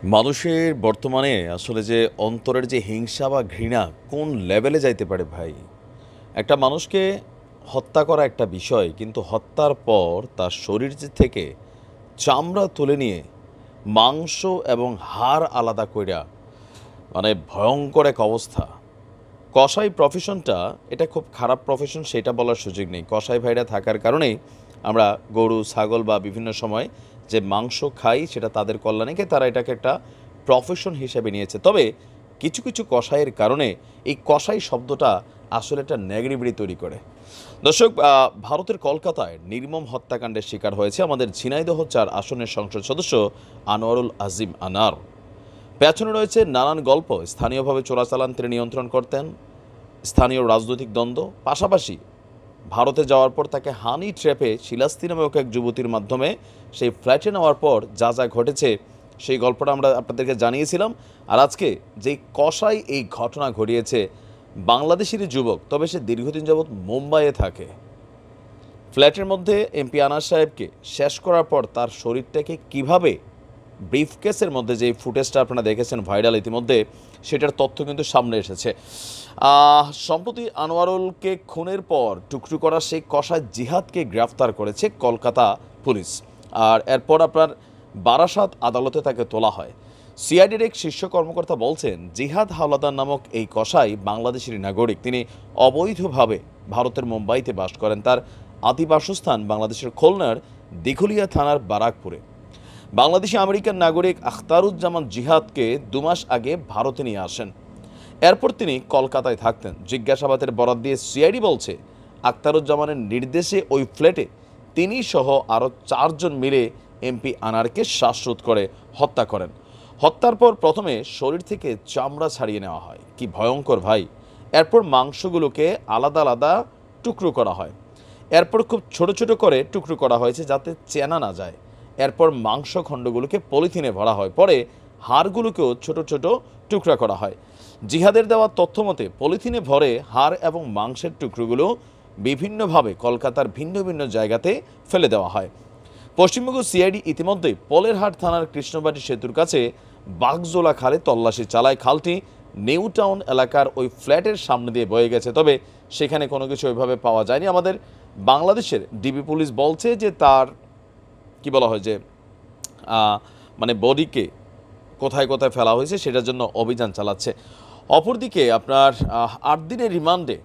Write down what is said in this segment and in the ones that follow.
মানুষের বর্তমানে আসলে যে অন্তরের যে হিংসা বা ঘৃণা কোন লেভেলে যাইতে পারে ভাই। একটা মানুষকে হত্যা করা একটা বিষয়, কিন্তু হত্যার পর তার শরীর থেকে চামড়া তুলে নিয়ে মাংস এবং হাড় আলাদা কইরা, মানে ভয়ঙ্কর এক অবস্থা। কসাই প্রফেশনটা এটা খুব খারাপ প্রফেশন সেটা বলার সুযোগ নেই। কসাই ভাইরা থাকার কারণেই আমরা গরু ছাগল বা বিভিন্ন সময় যে মাংস খাই সেটা তাদের কল্যাণে তারা এটাকে একটা প্রফেশন হিসেবে নিয়েছে। তবে কিছু কিছু কসাইয়ের কারণে এই কসাই শব্দটা আসলে একটা নেগেটিভিটি তৈরি করে। দর্শক, ভারতের কলকাতায় নির্মম হত্যাকাণ্ডের শিকার হয়েছে আমাদের ঝিনাইদহ ৪ আসনের সংসদ সদস্য আনোয়ারুল আজিম আনার। পেছনে রয়েছে নানান গল্প। স্থানীয়ভাবে চোরাচালান তিনি নিয়ন্ত্রণ করতেন, স্থানীয় রাজনৈতিক দ্বন্দ্ব, পাশাপাশি ভারতে যাওয়ার পর তাকে হানি ট্র্যাপে শিলাস্তি নামক এক যুবতীর মাধ্যমে সেই ফ্ল্যাটে নেওয়ার পর যা যা ঘটেছে সেই গল্পটা আমরা আপনাদেরকে জানিয়েছিলাম। আর আজকে যেই কসাই এই ঘটনা ঘটিয়েছে, বাংলাদেশেরই যুবক, তবে সে দীর্ঘদিন যাবৎ মুম্বাইয়ে থাকে। ফ্ল্যাটের মধ্যে এমপি আনাস সাহেবকে শেষ করার পর তার শরীরটাকে কিভাবে ব্রিফকেসের মধ্যে যে ফুটেজটা আপনারা দেখেছেন ভাইরাল ইতিমধ্যে, সেটার তথ্য কিন্তু সামনে এসেছে। সম্প্রতি আনোয়ারুলকে খুনের পর টুকরো করা সেই কসাই জিহাদকে গ্রেফতার করেছে কলকাতা পুলিশ। আর এরপর আপনার বারাসাত আদালতে তাকে তোলা হয়। সিআইডির এক শীর্ষ কর্মকর্তা বলছেন, জিহাদ হাওলাদার নামক এই কসাই বাংলাদেশের নাগরিক। তিনি অবৈধভাবে ভারতের মুম্বাইতে বাস করেন। তার আদি বাসস্থান বাংলাদেশের খুলনার দিঘলিয়া থানার বারাকপুরে। বাংলাদেশি আমেরিকান নাগরিক আখতারুজ্জামান জিহাদকে ২ মাস আগে ভারতে নিয়ে আসেন। এরপর তিনি কলকাতায় থাকতেন। জিজ্ঞাসাবাদের বরাত দিয়ে সিআইডি বলছে, আখতারুজ্জামানের নির্দেশে ওই ফ্ল্যাটে তিনি সহ আরও ৪ জন মিলে এমপি আনারকে শ্বাসরোধ করে হত্যা করেন। হত্যার পর প্রথমে শরীর থেকে চামড়া ছাড়িয়ে নেওয়া হয়। কি ভয়ঙ্কর ভাই! এরপর মাংসগুলোকে আলাদা আলাদা টুকরো করা হয়। এরপর খুব ছোট ছোট করে টুকরো করা হয়েছে যাতে চেনা না যায়। এরপর মাংস খণ্ডগুলোকে পলিথিনে ভরা হয়। পরে হাড়গুলোকেও ছোট ছোট টুকরা করা হয়। জিহাদের দেওয়া তথ্য মতে পলিথিনে ভরে হাড় এবং মাংসের টুকরোগুলো বিভিন্নভাবে কলকাতার ভিন্ন ভিন্ন জায়গাতে ফেলে দেওয়া হয়। পশ্চিমবঙ্গ সিআইডি ইতিমধ্যেই পলেরহাট থানার কৃষ্ণবাটি সেতুর কাছে বাগজোলা খালে তল্লাশি চালায়। খালটি নিউ টাউন এলাকার ওই ফ্ল্যাটের সামনে দিয়ে বয়ে গেছে, তবে সেখানে কোনো কিছু ওইভাবে পাওয়া যায়নি। আমাদের বাংলাদেশের ডিবি পুলিশ বলছে যে তার কি বলা হয় যে মানে বডিকে কোথায় কোথায় ফেলা হয়েছে সেটার জন্য অভিযান চালাচ্ছে। অপরদিকে আপনার ৮ দিনের রিমান্ডে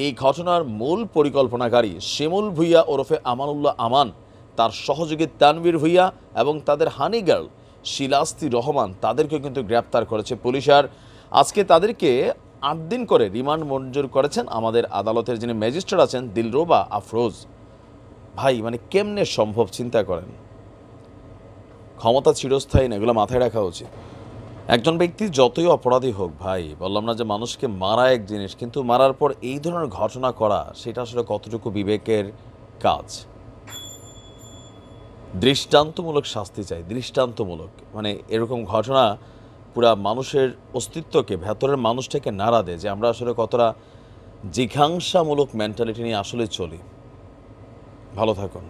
এই ঘটনার মূল পরিকল্পনাকারী শিমুল ভুইয়া ওরফে আমানুল্লাহ আমান, তার সহযোগী তানভীর ভুইয়া এবং তাদের হানি গার্ল শিলাস্তি রহমান, তাদেরকে কিন্তু গ্রেপ্তার করেছে পুলিশ। আর আজকে তাদেরকে ৮ দিন করে রিমান্ড মঞ্জুর করেছেন আমাদের আদালতের যিনি ম্যাজিস্ট্রেট আছেন দিলরুবা আফরোজ। ভাই, মানে কেমনে সম্ভব চিন্তা করেন। ক্ষমতা চিরস্থায়ী না, এগুলো মাথায় রাখা উচিত। একজন ব্যক্তি যতই অপরাধী হোক ভাই, বললাম না যে মানুষকে মারা এক জিনিস, কিন্তু মারার পর এই ধরনের ঘটনা করা সেটা আসলে কতটুকু বিবেকের কাজ। দৃষ্টান্তমূলক শাস্তি চাই, দৃষ্টান্তমূলক। মানে এরকম ঘটনা পুরা মানুষের অস্তিত্বকে, ভেতরের মানুষটাকে নাড়া দেয় যে আমরা আসলে কতটা জিঘাংসামূলক মেন্টালিটি নিয়ে আসলে চলি। ভালো থাকুন।